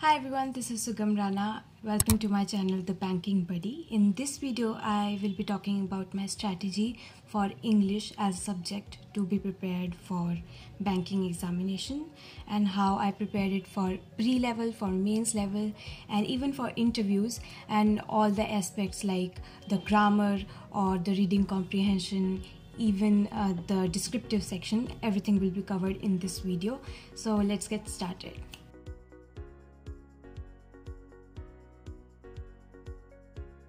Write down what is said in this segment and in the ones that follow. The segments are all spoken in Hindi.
Hi everyone, this is Sugam Rana. Welcome to my channel The Banking Buddy. In this video, I will be talking about my strategy for English as a subject to be prepared for banking examination and how I prepared it for pre-level, for mains level and even for interviews, and all the aspects like the grammar or the reading comprehension, even the descriptive section. Everything will be covered in this video. So let's get started.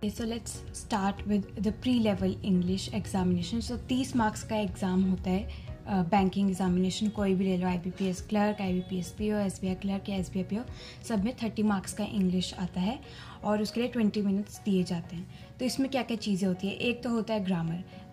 Okay, so let's start with the pre-level English examination. So 30 marks का एग्ज़ाम होता है बैंकिंग एग्जामिनेशन, कोई भी ले लो, IBPS clerk, IBPS PO, SBI clerk या SBI PO, सब में 30 मार्क्स का इंग्लिश आता है और उसके लिए 20 मिनट्स दिए जाते हैं. तो इसमें क्या क्या चीज़ें होती है? एक तो होता है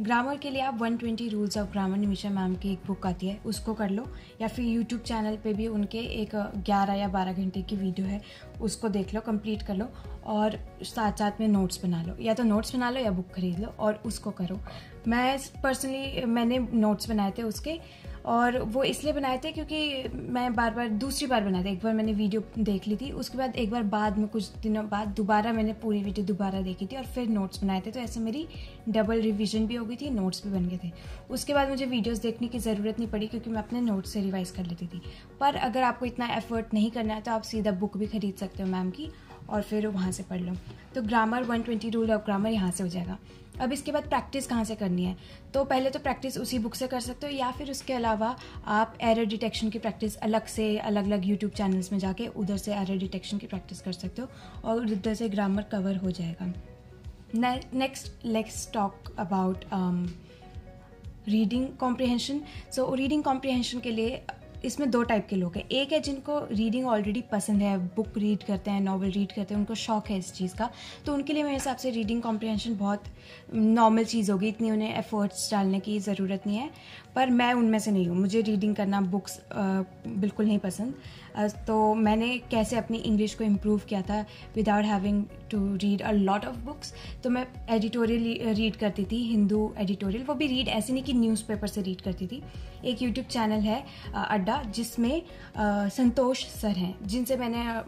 ग्रामर के लिए आप 120 rules of grammar, Nimisha ma'am की एक बुक आती है, उसको कर लो, या फिर यूट्यूब चैनल पे भी उनके एक 11 या 12 घंटे की वीडियो है, उसको देख लो, कंप्लीट कर लो और साथ साथ में नोट्स बना लो, या तो नोट्स बना लो या बुक खरीद लो और उसको करो. मैं पर्सनली मैंने नोट्स बनाए थे उसके, और वो इसलिए बनाए थे क्योंकि मैं दूसरी बार बनाए थे. एक बार मैंने वीडियो देख ली थी, उसके बाद एक बार बाद में कुछ दिनों बाद दोबारा मैंने पूरी वीडियो दोबारा देखी थी और फिर नोट्स बनाए थे. तो ऐसे मेरी डबल रिवीजन भी हो गई थी, नोट्स भी बन गए थे. उसके बाद मुझे वीडियोस देखने की ज़रूरत नहीं पड़ी क्योंकि मैं अपने नोट्स से रिवाइज़ कर लेती थी. पर अगर आपको इतना एफर्ट नहीं करना है तो आप सीधा बुक भी खरीद सकते हो मैम की और फिर वहाँ से पढ़ लो. तो ग्रामर 120 रूल ऑफ ग्रामर यहाँ से हो जाएगा. अब इसके बाद प्रैक्टिस कहाँ से करनी है? तो पहले तो प्रैक्टिस उसी बुक से कर सकते हो, या फिर उसके अलावा आप एरर डिटेक्शन की प्रैक्टिस अलग से अलग अलग यूट्यूब चैनल्स में जाके उधर से एरर डिटेक्शन की प्रैक्टिस कर सकते हो और उधर से ग्रामर कवर हो जाएगा. Next let's talk about reading comprehension. So reading comprehension के लिए इसमें 2 टाइप के लोग हैं. एक है जिनको रीडिंग ऑलरेडी पसंद है, बुक रीड करते हैं, नॉवल रीड करते हैं, उनको शौक है इस चीज़ का, तो उनके लिए मेरे हिसाब से रीडिंग कॉम्प्रिहेंशन बहुत नॉर्मल चीज़ होगी, इतनी उन्हें एफर्ट्स डालने की ज़रूरत नहीं है. पर मैं उनमें से नहीं हूँ, मुझे रीडिंग करना बुक्स बिल्कुल नहीं पसंद. तो मैंने कैसे अपनी इंग्लिश को इम्प्रूव किया था without having to read a lot of books. तो मैं एडिटोरियल रीड करती थी, हिंदू एडिटोरियल, वो भी रीड ऐसे नहीं कि न्यूज़पेपर से रीड करती थी. एक यूट्यूब चैनल है अड्डा, जिसमें संतोष सर हैं, जिनसे मैंने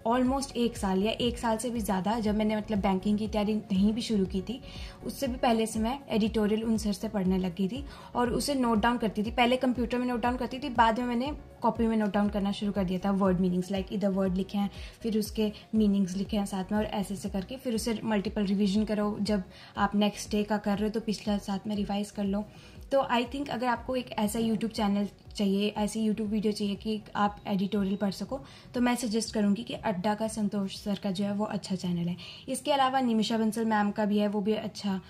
ऑलमोस्ट 1 साल या 1 साल से भी ज़्यादा, जब मैंने मतलब बैंकिंग की तैयारी नहीं भी शुरू की थी, उससे भी पहले से मैं एडिटोरियल उन सर से पढ़ने लगी थी और उसे नोट डाउन करती थी. पहले कंप्यूटर में नोट डाउन करती थी, बाद में मैंने कॉपी में नोट डाउन करना शुरू कर दिया था. वर्ड मीनिंग्स, लाइक इधर वर्ड लिखे हैं, फिर उसके मीनिंग्स लिखे हैं साथ में, और ऐसे ऐसे करके फिर उसे मल्टीपल रिविजन करो. जब आप नेक्स्ट डे का कर रहे हो तो पिछला साथ में रिवाइज कर लो. तो आई थिंक अगर आपको एक ऐसा यूट्यूब चैनल चाहिए, ऐसी यूट्यूब वीडियो चाहिए कि आप एडिटोरियल पढ़ सको, तो मैं सजेस्ट करूँगी कि अड्डा का संतोष सर का जो है वो अच्छा चैनल है. इसके अलावा निमिषा बंसल मैम का भी है, वो भी अच्छा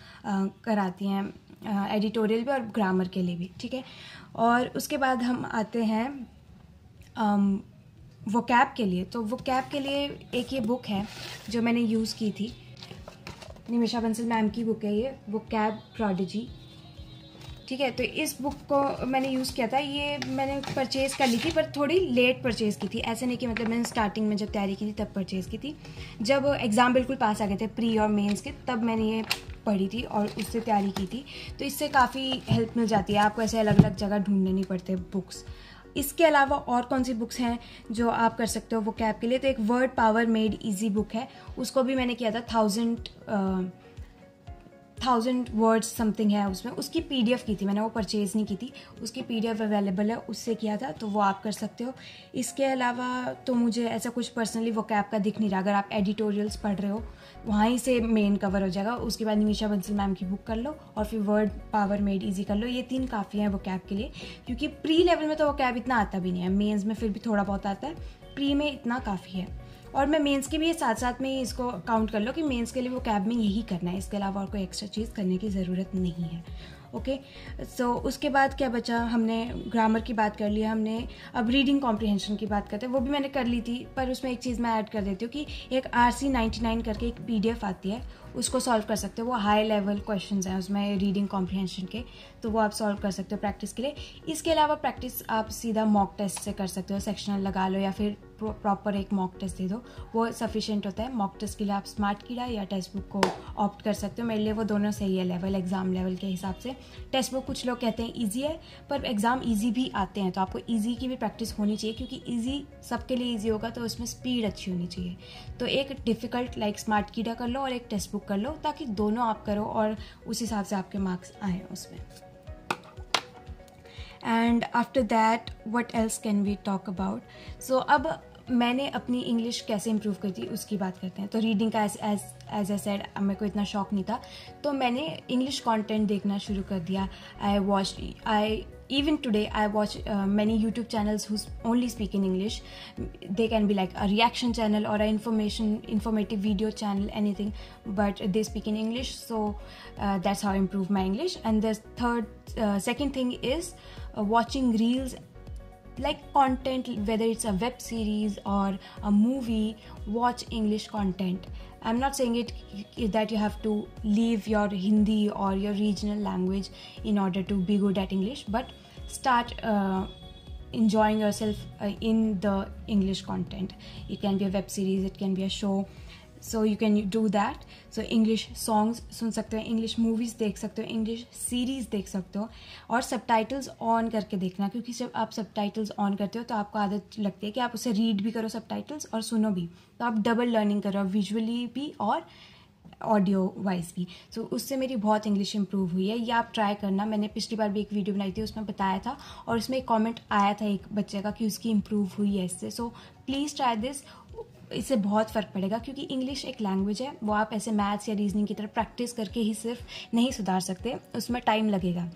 कराती हैं एडिटोरियल भी और ग्रामर के लिए भी, ठीक है. और उसके बाद हम आते हैं वोकैब के लिए. तो वोकैब के लिए एक ये बुक है जो मैंने यूज़ की थी, निमिषा बंसल मैम की बुक है ये, वोकैब प्रोडिजी, ठीक है. तो इस बुक को मैंने यूज़ किया था, ये मैंने परचेज़ कर ली थी, पर थोड़ी लेट परचेज़ की थी. ऐसे नहीं कि मतलब मैंने स्टार्टिंग में जब तैयारी की थी तब परचेज़ की थी, जब एग्ज़ाम बिल्कुल पास आ गए थे प्री और मेंस के, तब मैंने ये पढ़ी थी और उससे तैयारी की थी. तो इससे काफ़ी हेल्प मिल जाती है, आपको ऐसे अलग अलग जगह ढूंढने नहीं पड़ते बुक्स. इसके अलावा और कौन सी बुक्स हैं जो आप कर सकते हो वो कैब के लिए? तो एक word power made easy book है, उसको भी मैंने किया था. 1000 वर्ड्स समथिंग है उसमें, उसकी PDF की थी मैंने, वो परचेज़ नहीं की थी, उसकी PDF अवेलेबल है, उससे किया था, तो वो आप कर सकते हो. इसके अलावा तो मुझे ऐसा कुछ पर्सनली वो कैब का दिख नहीं रहा. अगर आप एडिटोरियल्स पढ़ रहे हो वहीं से मेन कवर हो जाएगा. उसके बाद निमिषा बंसल मैम की बुक कर लो और फिर वर्ड पावर मेड ईजी कर लो. ये 3 काफ़ी हैं वो कैब के लिए, क्योंकि प्री लेवल में तो वो कैब इतना आता भी नहीं है, मेंस में फिर भी थोड़ा बहुत आता है, प्री में इतना काफ़ी है. और मैं मेंस के भी साथ साथ में ही इसको काउंट कर लो कि मेंस के लिए वो कैब में यही करना है, इसके अलावा और कोई एक्स्ट्रा चीज़ करने की ज़रूरत नहीं है. ओके, सो उसके बाद क्या बचा? हमने ग्रामर की बात कर लिया, हमने अब रीडिंग कॉम्प्रिहेंशन की बात करते हैं, वो भी मैंने कर ली थी, पर उसमें एक चीज़ मैं ऐड कर देती हूँ कि एक RC99 करके एक PDF आती है, उसको सॉल्व कर सकते हो। वो हाई लेवल क्वेश्चंस हैं उसमें रीडिंग कॉम्प्रिहेंशन के, तो वो आप सॉल्व कर सकते हो प्रैक्टिस के लिए। इसके अलावा प्रैक्टिस आप सीधा मॉक टेस्ट से कर सकते हो, सेक्शनल लगा लो या फिर प्रॉपर एक मॉक टेस्ट दे दो, वो सफिशिएंट होता है। मॉक टेस्ट के लिए आप स्मार्ट कीड़ा या टेक्स्ट बुक को ऑप्ट कर सकते हो। मेरे लिए वो दोनों सही है लेवल, एग्ज़ाम लेवल के हिसाब से। टेक्स्ट बुक कुछ लोग कहते हैं ईजी है, पर एग्ज़ाम ईजी भी आते हैं, तो आपको ईजी की भी प्रैक्टिस होनी चाहिए, क्योंकि ईजी सबके लिए ईजी होगा तो उसमें स्पीड अच्छी होनी चाहिए। तो एक डिफ़िकल्ट लाइक स्मार्ट कीड़ा कर लो और एक टेक्स्ट बुक कर लो, ताकि दोनों आप करो और उस हिसाब से आपके मार्क्स आए उसमें। And after that what else can we talk about. So अब मैंने अपनी इंग्लिश कैसे इम्प्रूव की थी उसकी बात करते हैं। तो रीडिंग का एज ए सेड मेरे को इतना शौक नहीं था, तो मैंने इंग्लिश कंटेंट देखना शुरू कर दिया। Even today I watch many YouTube channels who only speak in English. They can be like a reaction channel or a informative video channel, anything, but they speak in English. So that's how I improve my English. And the second thing is watching reels, like content, whether it's a web series or a movie. Watch English content. I'm not saying that you have to leave your Hindi or your regional language in order to be good at English, but start enjoying yourself in the English content. It can be a web series, it can be a show, so you can do that. So English songs सुन सकते हो, English movies देख सकते हो, English series देख सकते हो, और subtitles on करके देखना, क्योंकि जब आप subtitles on करते हो तो आपको आदत लगती है कि आप उसे read भी करो subtitles और सुनो भी, तो आप डबल लर्निंग करो, विजुअली भी और ऑडियो वाइज भी। सो उससे मेरी बहुत इंग्लिश इंप्रूव हुई है। ये आप ट्राई करना। मैंने पिछली बार भी एक वीडियो बनाई थी, उसमें बताया था, और उसमें एक कमेंट आया था एक बच्चे का कि उसकी इंप्रूव हुई है इससे। सो प्लीज़ ट्राई दिस, इससे बहुत फ़र्क पड़ेगा, क्योंकि इंग्लिश एक लैंग्वेज है, वो आप ऐसे मैथ्स या रीजनिंग की तरह प्रैक्टिस करके ही सिर्फ नहीं सुधार सकते, उसमें टाइम लगेगा।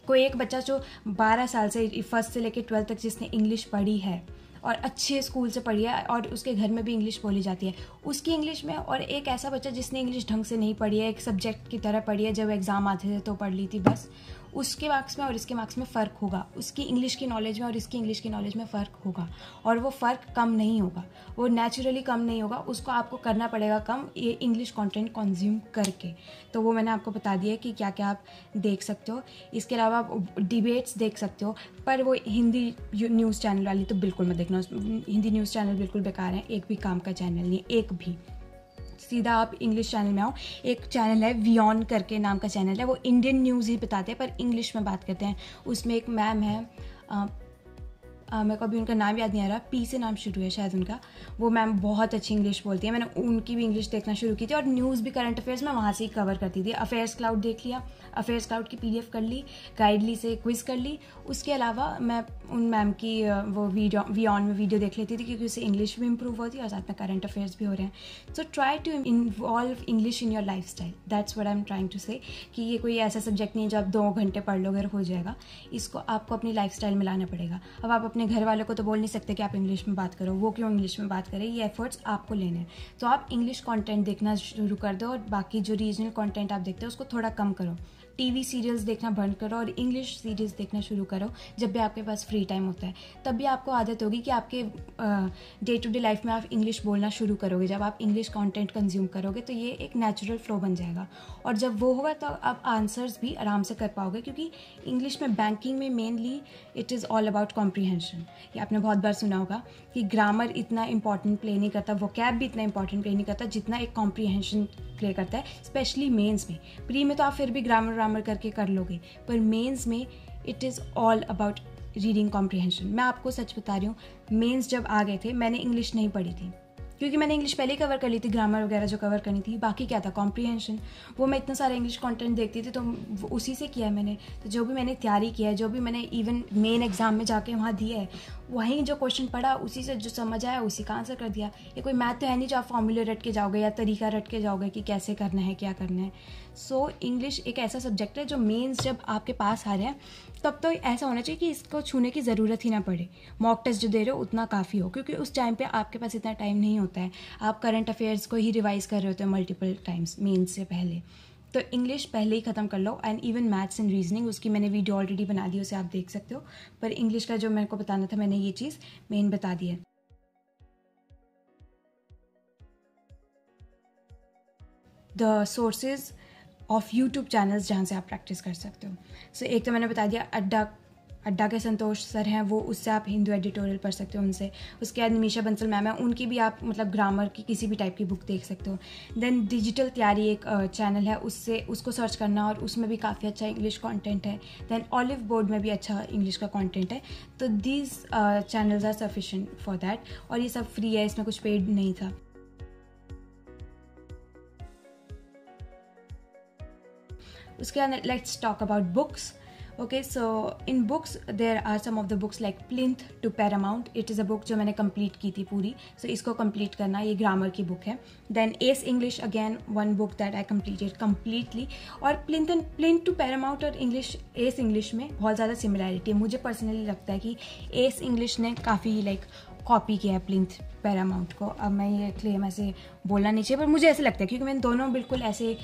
कोई एक बच्चा जो 12 साल से फर्स्ट से लेकर 12 तक जिसने इंग्लिश पढ़ी है और अच्छे स्कूल से पढ़ी है और उसके घर में भी इंग्लिश बोली जाती है, उसकी इंग्लिश में, और एक ऐसा बच्चा जिसने इंग्लिश ढंग से नहीं पढ़ी है, एक सब्जेक्ट की तरह पढ़ी है, जब एग्ज़ाम आते थे तो पढ़ ली थी बस, उसके मार्क्स में और इसके मार्क्स में फ़र्क होगा। उसकी इंग्लिश की नॉलेज में और इसकी इंग्लिश की नॉलेज में फ़र्क होगा, और वो फ़र्क कम नहीं होगा, वो नेचुरली कम नहीं होगा, उसको आपको करना पड़ेगा कम ये इंग्लिश कंटेंट कंज्यूम करके। तो वो मैंने आपको बता दिया कि क्या क्या आप देख सकते हो। इसके अलावा आप डिबेट्स देख सकते हो, पर वो हिंदी न्यूज़ चैनल वाली तो बिल्कुल मत देखना, हिंदी न्यूज़ चैनल बिल्कुल बेकार हैं, एक भी काम का चैनल नहीं, एक भी। सीधा आप इंग्लिश चैनल में आओ। एक चैनल है वियॉन करके नाम का चैनल है, वो इंडियन न्यूज़ ही बताते हैं पर इंग्लिश में बात करते हैं। उसमें एक मैम है, मेरे को अभी उनका नाम याद नहीं आ रहा, पी से नाम शुरू है शायद उनका, वो मैम बहुत अच्छी इंग्लिश बोलती है। मैंने उनकी भी इंग्लिश देखना शुरू की थी, और न्यूज़ भी, करंट अफेयर्स में वहाँ से ही कवर करती थी। अफेयर्स क्लाउड देख लिया, अफेयर्स क्लाउड की PDF कर ली, गाइडली से क्विज़ कर ली। उसके अलावा मैं उन मैम की वो वियॉन में वीडियो देख लेती थी, क्योंकि उससे इंग्लिश भी इंप्रूव होती है और साथ में करंट अफेयर्स भी हो रहे हैं। So try to involve English in your lifestyle, that's what I am trying to say, कि ये कोई ऐसा सब्जेक्ट नहीं है जो आप 2 घंटे पढ़ लोगे और हो जाएगा। इसको आपको अपनी लाइफ स्टाइल में लाना पड़ेगा। अब आप अपने घर वालों को तो बोल नहीं सकते कि आप इंग्लिश में बात करो, वो क्यों इंग्लिश में बात करें, ये एफर्ट्स आपको लेने हैं। तो आप इंग्लिश कंटेंट देखना शुरू कर दो, और बाकी जो रीजनल कंटेंट आप देखते हो उसको थोड़ा कम करो। TV सीरियल्स देखना बंद करो और इंग्लिश सीरीज़ देखना शुरू करो जब भी आपके पास फ्री टाइम होता है। तब भी आपको आदत होगी कि आपके डे टू डे लाइफ में आप इंग्लिश बोलना शुरू करोगे। जब आप इंग्लिश कंटेंट कंज्यूम करोगे तो ये एक नेचुरल फ्लो बन जाएगा, और जब वो होगा तो आप आंसर्स भी आराम से कर पाओगे, क्योंकि इंग्लिश में, बैंकिंग में mainly it is all about comprehension. ये आपने बहुत बार सुना होगा कि ग्रामर इतना इंपॉर्टेंट प्ले नहीं करता, वोकैब भी इतना इंपॉर्टेंट प्ले नहीं करता जितना एक कॉम्प्रीहेंशन प्ले करता है, स्पेशली मेंस में। प्री में तो आप फिर भी ग्रामर करके कर लोगे, पर मेंस में it is all about reading comprehension. मैं आपको सच बता रही हूँ, मेंस जब आ गए थे मैंने इंग्लिश नहीं पढ़ी थी, क्योंकि मैंने इंग्लिश पहले ही कवर कर ली थी, ग्रामर वगैरह जो कवर करनी थी, बाकी क्या था कॉम्प्रीहेंशन। वो मैं इतना सारा इंग्लिश कंटेंट देखती थी, तो उसी से किया मैंने। तो जो भी मैंने तैयारी किया है, जो भी मैंने इवन मेन एग्जाम में जाके वहाँ दिया है, वहीं जो क्वेश्चन पढ़ा उसी से जो समझ आया उसी का आंसर कर दिया। ये कोई मैथ तो है नहीं जो आप फॉर्मूले रट के जाओगे या तरीका रट के जाओगे कि कैसे करना है, क्या करना है। सो इंग्लिश एक ऐसा सब्जेक्ट है जो मेंस जब आपके पास आ रहे हैं तब तो ऐसा होना चाहिए कि इसको छूने की ज़रूरत ही ना पड़े। मॉक टेस्ट जो दे रहे हो उतना काफ़ी हो, क्योंकि उस टाइम पे आपके पास इतना टाइम नहीं होता है। आप करंट अफेयर्स को ही रिवाइज कर रहे होते हैं मल्टीपल टाइम्स मेंस से पहले। तो इंग्लिश पहले ही ख़त्म कर लो, and even maths and reasoning, उसकी मैंने वीडियो ऑलरेडी बना दी, उसे आप देख सकते हो। पर इंग्लिश का जो मेरे को बताना था मैंने ये चीज़ मेन बता दी है। The sources of YouTube channels जहाँ से आप प्रैक्टिस कर सकते हो. सो एक तो मैंने बता दिया, अड्डा के संतोष सर हैं, वो उससे आप हिंदू एडिटोरियल पढ़ सकते हो उनसे. उसके बाद निमिषा बंसल मैम है, उनकी भी आप मतलब ग्रामर की किसी भी टाइप की बुक देख सकते हो. देन डिजिटल तैयारी एक चैनल है, उसको सर्च करना, और उसमें भी काफ़ी अच्छा इंग्लिश कंटेंट है. देन ऑलिव बोर्ड में भी अच्छा इंग्लिश का कंटेंट है. तो these channels are sufficient for that. और ये सब फ्री है, इसमें कुछ पेड नहीं था. उसके बाद let's talk about books. Okay, so in books there are some of the books like Plinth to Paramount. It is a book जो मैंने complete की थी पूरी. So इसको complete करना, ये grammar की book है. Then Ace English, again one book that I completed completely. और Plinth to Paramount और Ace English में बहुत ज़्यादा similarity है. मुझे personally लगता है कि Ace English ने काफ़ी कॉपी किया है Plinth Paramount को. अब मैं ये क्लेम ऐसे बोलना नहीं चाहिए, पर मुझे ऐसे लगता है क्योंकि मैंने दोनों बिल्कुल ऐसे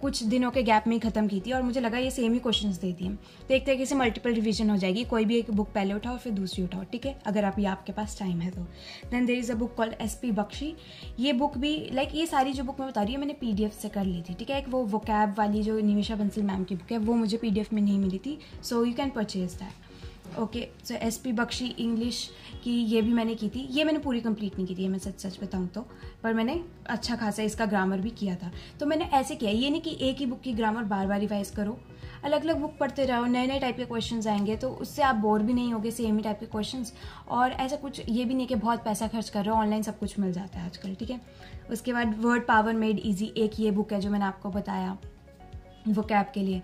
कुछ दिनों के गैप में ही ख़त्म की थी और मुझे लगा ये सेम ही क्वेश्चंस दे दिए. तो एक तरीके से मल्टीपल रिवीजन हो जाएगी. कोई भी एक बुक पहले उठाओ फिर दूसरी उठाओ, ठीक है, अगर आपके पास टाइम है तो. Then there is a book called SP Bakshi. ये बुक भी ये सारी जो बुक मैं बता रही हूँ मैंने PDF से कर ली थी, ठीक है. एक वो वोकैब वाली जो निमिषा बंसल मैम की बुक है वो मुझे PDF में नहीं मिली थी, so you can purchase that. Okay, so SP Bakshi English की ये भी मैंने की थी. ये मैंने पूरी कंप्लीट नहीं की थी, मैं सच बताऊँ तो, पर मैंने अच्छा खासा इसका ग्रामर भी किया था. तो मैंने ऐसे किया, ये नहीं कि एक ही बुक की ग्रामर बार बार रिवाइज करो, अलग अलग बुक पढ़ते रहो, नए नए टाइप के क्वेश्चंस आएंगे तो उससे आप बोर भी नहीं होगे, सेम ही टाइप के क्वेश्चंस. और ऐसा कुछ ये भी नहीं कि बहुत पैसा खर्च कर रहे हो, ऑनलाइन सब कुछ मिल जाता है आजकल, ठीक है. उसके बाद वर्ड पावर मेड ईजी, एक ये बुक है जो मैंने आपको बताया वोकैब के लिए.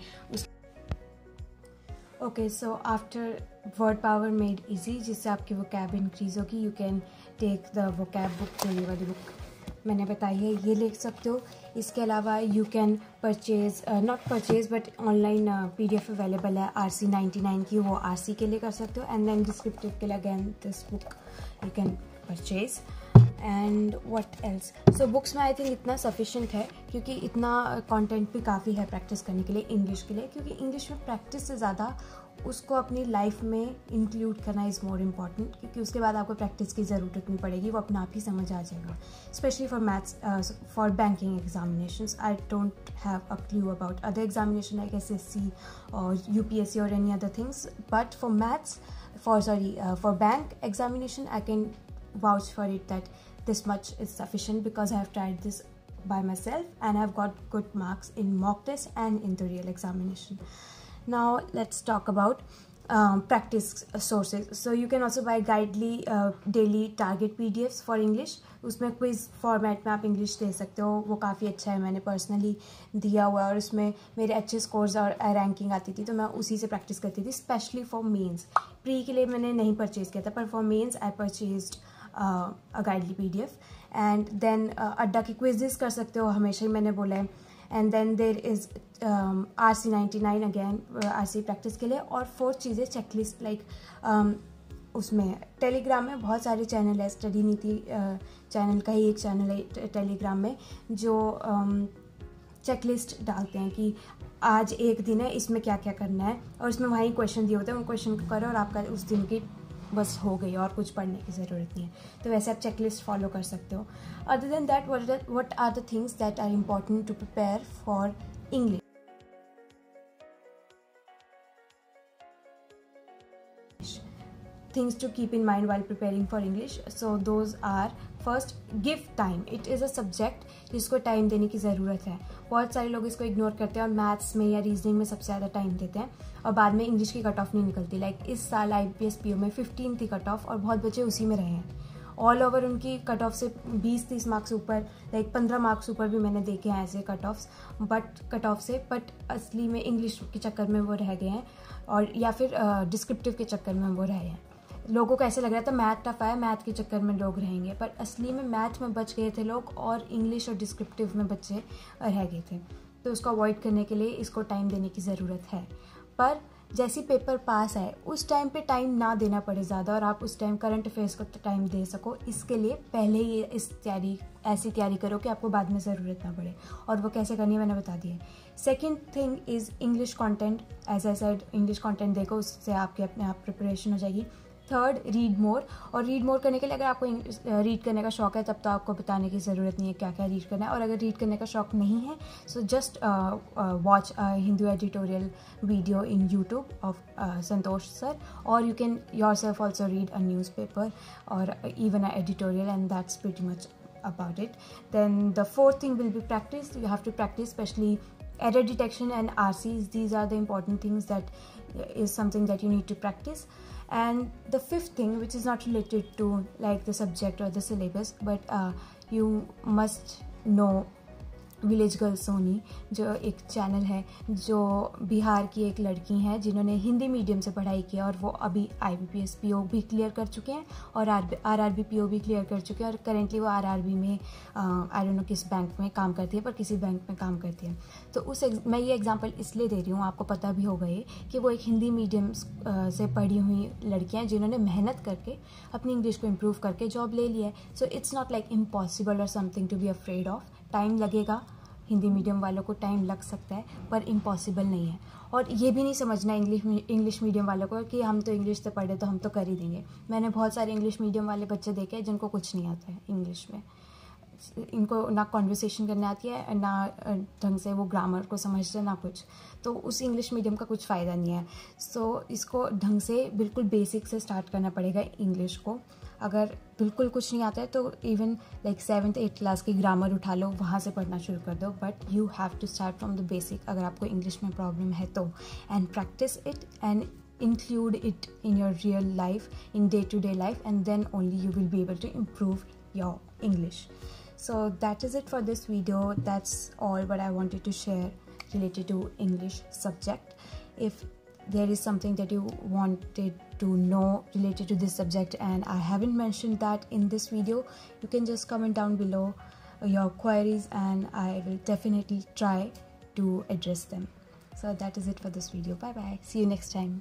Okay, so after word power made easy, जिससे आपकी वोकैब इंक्रीज होगी, you can take the vocab book, जो ये वाली बुक मैंने बताई है, ये लिख सकते हो. इसके अलावा you can purchase, not purchase but online PDF available है RC99 की, वो RC के लिए कर सकते हो. एंड देन डिस्क्रिप्टिव के लिए again this book you can purchase. And what else, so books में आई थिंक इतना सफिशिएंट है क्योंकि इतना कंटेंट भी काफ़ी है प्रैक्टिस करने के लिए इंग्लिश के लिए. क्योंकि इंग्लिश में प्रैक्टिस से ज़्यादा उसको अपनी लाइफ में इंक्लूड करना इज़ मोर इम्पॉर्टेंट, क्योंकि उसके बाद आपको प्रैक्टिस की ज़रूरत नहीं पड़ेगी, वो अपना आप ही समझ आ जाएगा. Specially for maths, for banking examinations. I don't have a clue about other examination like SSC और UPSC और any other things, but for maths, for bank examination I can vouch for it that this much is sufficient because I have tried this by myself and I have got good marks in mock test and in the real examination. Now let's talk about practice sources. So you can also buy Guidely daily target PDFs for English. उसमें क्विज फॉर्मेट में आप इंग्लिश दे सकते हो, वो काफ़ी अच्छा है, मैंने पर्सनली दिया हुआ है और उसमें मेरे अच्छे स्कोर्स और रैंकिंग आती थी, तो मैं उसी से प्रैक्टिस करती थी. स्पेशली फॉर मेंस, प्री के लिए मैंने नहीं परचेज़ किया था, पर for mains I purchased a Guidely PDF. And then Adda की क्विजेस कर सकते हो, हमेशा ही मैंने बोला है. And then there is RC99 again, RC practice के लिए. और 4 चीज़ें चेकलिस्ट लाइक उसमें टेलीग्राम में बहुत सारे चैनल है, स्टडी नीति चैनल का ही एक चैनल है टेलीग्राम में जो चेकलिस्ट डालते हैं कि आज एक दिन है, इसमें क्या क्या करना है, और उसमें वहीं क्वेश्चन दिए होते हैं, उन क्वेश्चन को करो और आपका उस दिन की बस हो गई और कुछ पढ़ने की ज़रूरत नहीं है. तो वैसे आप चेकलिस्ट फॉलो कर सकते हो. Other than that what are the things that are important to prepare for English. Things to keep in mind while preparing for English. So those are, first, give time. It is a subject जिसको टाइम देने की ज़रूरत है. बहुत सारे लोग इसको इग्नोर करते हैं और मैथ्स में या रीजनिंग में सबसे ज़्यादा टाइम देते हैं और बाद में इंग्लिश की कट ऑफ नहीं निकलती. लाइक इस साल IBPS PO में 15 थी कट ऑफ और बहुत बच्चे उसी में रहे हैं. ऑल ओवर उनकी कट ऑफ से 20-30 मार्क्स ऊपर, लाइक 15 मार्क्स ऊपर भी मैंने देखे हैं ऐसे कट ऑफ से, बट असली में इंग्लिश के चक्कर में वो रह गए हैं और या फिर डिस्क्रिप्टिव के चक्कर में वो रहे हैं. लोगों को ऐसे लग रहा था मैथ टफ है, मैथ के चक्कर में लोग रहेंगे, पर असली में मैथ में बच गए थे लोग और इंग्लिश और डिस्क्रिप्टिव में बच्चे रह गए थे. तो उसको अवॉइड करने के लिए इसको टाइम देने की ज़रूरत है. पर जैसी पेपर पास है उस टाइम पे टाइम ना देना पड़े ज़्यादा और आप उस टाइम करंट अफेयर्स को टाइम दे सको, इसके लिए पहले ही ऐसी तैयारी करो कि आपको बाद में ज़रूरत ना पड़े. और वो कैसे करनी है मैंने बता दिया. Second thing is English content. As I said, English content देखो, उससे आपके अपने आप प्रिपरेशन हो जाएगी. Third, read more. और रीड मोर करने के लिए अगर आपको रीड करने का शौक है तब तो आपको बताने की ज़रूरत नहीं है क्या क्या रीड करना है, और अगर रीड करने का शौक नहीं है so just watch Hindu editorial video in YouTube of Santosh sir, और you can yourself also read a newspaper or even an editorial, and that's pretty much about it. Then the fourth thing will be practice. You have to practice, especially error detection and RCs. These are the important things that is something that you need to practice. And the fifth thing, which is not related to like the subject or the syllabus, but you must know village girls Soni, जो एक चैनल है, जो बिहार की एक लड़की हैं जिन्होंने हिंदी मीडियम से पढ़ाई की और वो अभी IBPS PO भी क्लियर कर चुके हैं और RRB PO भी क्लियर कर चुके हैं, और करेंटली वो RRB में आई डोंट नो किस बैंक में काम करती है, पर किसी बैंक में काम करती है। तो मैं ये एग्जांपल इसलिए दे रही हूँ, आपको पता भी होगा ये कि वो एक हिंदी मीडियम से पढ़ी हुई लड़कियाँ हैं जिन्होंने मेहनत करके अपनी इंग्लिश को इम्प्रूव करके जॉब ले लिया है। So it's not like impossible और something to be afraid of. Time लगेगा, हिंदी मीडियम वालों को टाइम लग सकता है, पर इम्पॉसिबल नहीं है। और ये भी नहीं समझना इंग्लिश मीडियम वालों को कि हम तो इंग्लिश से पढ़े तो हम तो कर ही देंगे। मैंने बहुत सारे इंग्लिश मीडियम वाले बच्चे देखे हैं जिनको कुछ नहीं आता है इंग्लिश में, इनको ना कॉन्वर्सेशन करने आती है, ना ढंग से वो ग्रामर को समझते हैं, ना कुछ। तो उस इंग्लिश मीडियम का कुछ फ़ायदा नहीं है। सो इसको ढंग से बिल्कुल बेसिक से स्टार्ट करना पड़ेगा इंग्लिश को। अगर बिल्कुल कुछ नहीं आता है तो even like 7th 8th class की ग्रामर उठा लो, वहाँ से पढ़ना शुरू कर दो, but you have to start from the basic अगर आपको इंग्लिश में प्रॉब्लम है तो। And practice it and include it in your real life, in day-to-day life, and then only you will be able to improve your English. So that is it for this video. That's all what I wanted to share related to English subject. If there is something that you wanted to know related to this subject and I haven't mentioned that in this video, you can just comment down below your queries and I will definitely try to address them. So that is it for this video. Bye bye. See you next time.